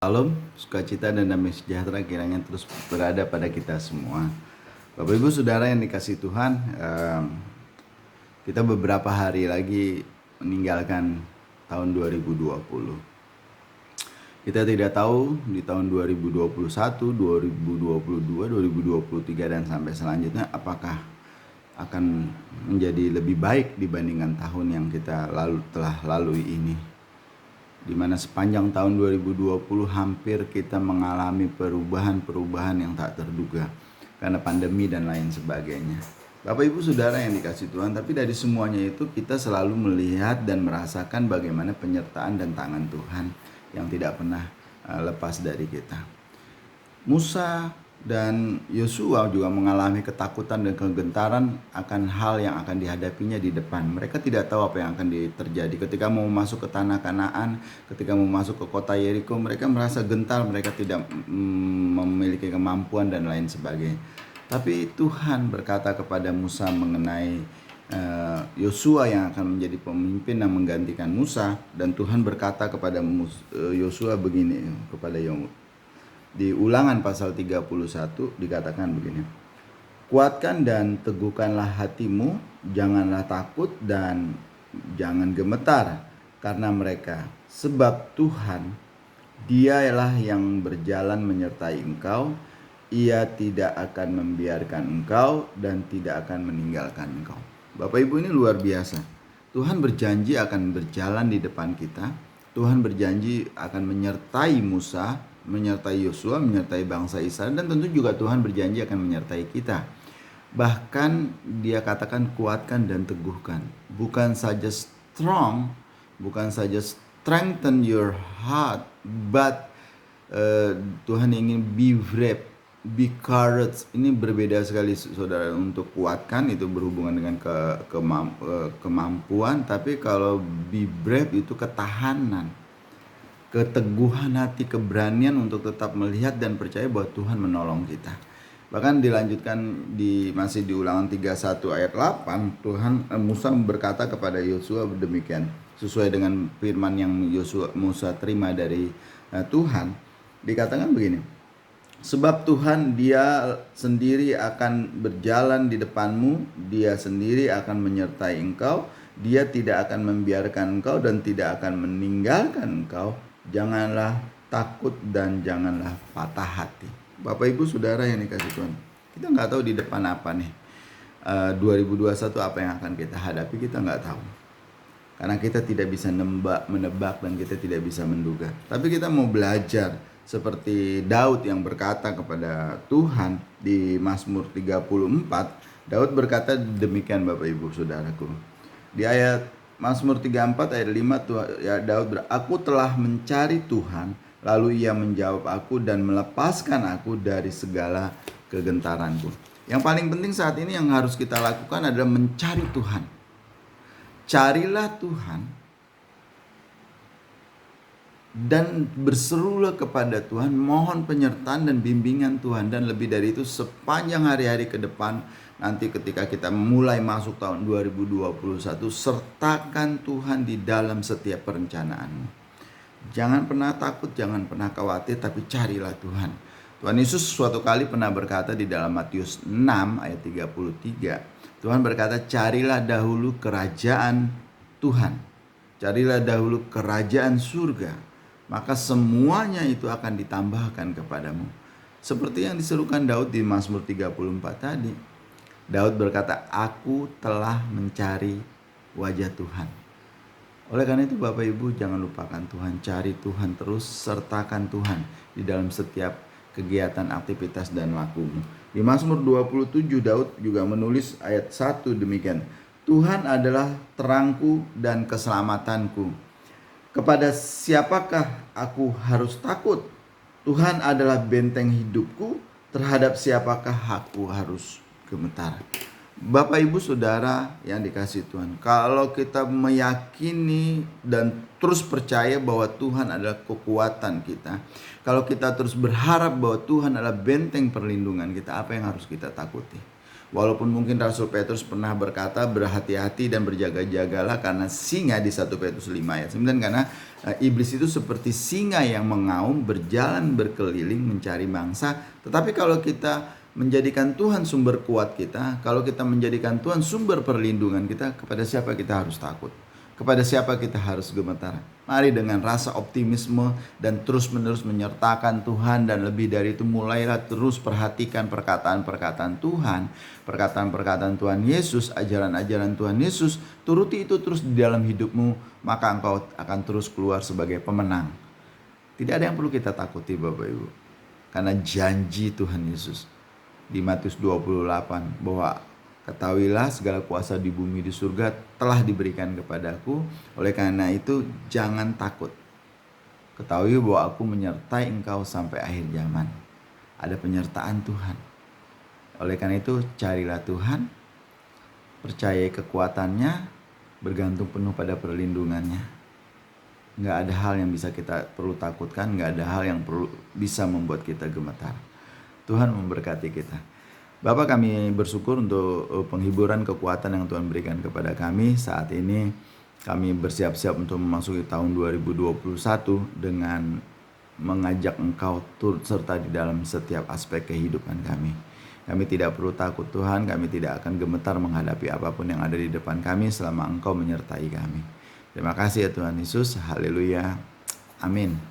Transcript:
Salam, sukacita dan damai sejahtera kiranya terus berada pada kita semua. Bapak Ibu Saudara yang dikasihi Tuhan, kita beberapa hari lagi meninggalkan tahun 2020. Kita tidak tahu di tahun 2021, 2022, 2023 dan sampai selanjutnya apakah akan menjadi lebih baik dibandingkan tahun yang kita telah lalui ini. Di mana sepanjang tahun 2020 hampir kita mengalami perubahan-perubahan yang tak terduga karena pandemi dan lain sebagainya. Bapak Ibu Saudara yang dikasihi Tuhan, tapi dari semuanya itu kita selalu melihat dan merasakan bagaimana penyertaan dan tangan Tuhan yang tidak pernah lepas dari kita. Musa dan Yosua juga mengalami ketakutan dan kegentaran akan hal yang akan dihadapinya di depan. Mereka tidak tahu apa yang akan terjadi ketika mau masuk ke tanah Kanaan, ketika mau masuk ke kota Yeriko. Mereka merasa gentar, mereka tidak memiliki kemampuan dan lain sebagainya. Tapi Tuhan berkata kepada Musa mengenai Yosua yang akan menjadi pemimpin dan menggantikan Musa. Dan Tuhan berkata kepada Yosua begini, kepada di Ulangan pasal 31 dikatakan begini. Kuatkan dan teguhkanlah hatimu, janganlah takut dan jangan gemetar karena mereka. Sebab Tuhan, Dialah yang berjalan menyertai engkau. Ia tidak akan membiarkan engkau dan tidak akan meninggalkan engkau. Bapak Ibu, ini luar biasa. Tuhan berjanji akan berjalan di depan kita. Tuhan berjanji akan menyertai Musa, menyertai Yosua, menyertai bangsa Israel, dan tentu juga Tuhan berjanji akan menyertai kita. Bahkan dia katakan kuatkan dan teguhkan. Bukan saja strong, bukan saja strengthen your heart, but Tuhan ingin be brave, be courage. Ini berbeda sekali saudara. Untuk kuatkan itu berhubungan dengan kemampuan, tapi kalau be brave itu ketahanan, keteguhan hati, keberanian untuk tetap melihat dan percaya bahwa Tuhan menolong kita. Bahkan dilanjutkan masih di Ulangan 31 ayat 8, Musa berkata kepada Yosua demikian, sesuai dengan firman yang Musa terima dari Tuhan. Dikatakan begini, sebab Tuhan Dia sendiri akan berjalan di depanmu, Dia sendiri akan menyertai engkau, Dia tidak akan membiarkan engkau dan tidak akan meninggalkan engkau. Janganlah takut dan janganlah patah hati. Bapak Ibu Saudara yang dikasihi Tuhan, kita nggak tahu di depan apa nih 2021 apa yang akan kita hadapi, kita nggak tahu. Karena kita tidak bisa menebak dan kita tidak bisa menduga. Tapi kita mau belajar seperti Daud yang berkata kepada Tuhan di Mazmur 34. Daud berkata demikian Bapak Ibu Saudaraku. Di ayat Mazmur 34 ayat 5 Daud aku telah mencari Tuhan, lalu Ia menjawab aku dan melepaskan aku dari segala kegentaranku. Yang paling penting saat ini yang harus kita lakukan adalah mencari Tuhan. Carilah Tuhan dan berserulah kepada Tuhan, mohon penyertaan dan bimbingan Tuhan. Dan lebih dari itu, sepanjang hari-hari ke depan, nanti ketika kita mulai masuk tahun 2021, sertakan Tuhan di dalam setiap perencanaanmu. Jangan pernah takut, jangan pernah khawatir, tapi carilah Tuhan. Tuhan Yesus suatu kali pernah berkata di dalam Matius 6 ayat 33, Tuhan berkata, carilah dahulu kerajaan Tuhan, carilah dahulu kerajaan surga, maka semuanya itu akan ditambahkan kepadamu. Seperti yang diserukan Daud di Mazmur 34 tadi. Daud berkata, aku telah mencari wajah Tuhan. Oleh karena itu Bapak Ibu, jangan lupakan Tuhan, cari Tuhan terus, sertakan Tuhan di dalam setiap kegiatan, aktivitas dan lakumu. Di Mazmur 27 Daud juga menulis ayat 1 demikian, Tuhan adalah terangku dan keselamatanku. Kepada siapakah aku harus takut? Tuhan adalah benteng hidupku, terhadap siapakah aku harus gemetar? Bapak Ibu Saudara yang dikasihi Tuhan, kalau kita meyakini dan terus percaya bahwa Tuhan adalah kekuatan kita, kalau kita terus berharap bahwa Tuhan adalah benteng perlindungan kita, apa yang harus kita takuti? Walaupun mungkin Rasul Petrus pernah berkata berhati-hati dan berjaga-jagalah karena singa di 1 Petrus 5 ayat 9, karena iblis itu seperti singa yang mengaum berjalan berkeliling mencari mangsa. Tetapi kalau kita menjadikan Tuhan sumber kuat kita, kalau kita menjadikan Tuhan sumber perlindungan kita, kepada siapa kita harus takut? Kepada siapa kita harus gemetar? Mari dengan rasa optimisme dan terus-menerus menyertakan Tuhan, dan lebih dari itu mulailah terus perhatikan perkataan-perkataan Tuhan, perkataan-perkataan Tuhan Yesus, ajaran-ajaran Tuhan Yesus. Turuti itu terus di dalam hidupmu, maka engkau akan terus keluar sebagai pemenang. Tidak ada yang perlu kita takuti Bapak Ibu, karena janji Tuhan Yesus di Matius 28 bahwa ketahuilah segala kuasa di bumi di surga telah diberikan kepadaku. Oleh karena itu jangan takut. Ketahui bahwa aku menyertai engkau sampai akhir zaman. Ada penyertaan Tuhan. Oleh karena itu carilah Tuhan, percayai kekuatannya, bergantung penuh pada perlindungannya. Nggak ada hal yang bisa kita perlu takutkan, nggak ada hal yang perlu bisa membuat kita gemetar. Tuhan memberkati kita. Bapak, kami bersyukur untuk penghiburan kekuatan yang Tuhan berikan kepada kami. Saat ini kami bersiap-siap untuk memasuki tahun 2021 dengan mengajak Engkau turut serta di dalam setiap aspek kehidupan kami. Kami tidak perlu takut Tuhan, kami tidak akan gemetar menghadapi apapun yang ada di depan kami selama Engkau menyertai kami. Terima kasih ya Tuhan Yesus, haleluya, amin.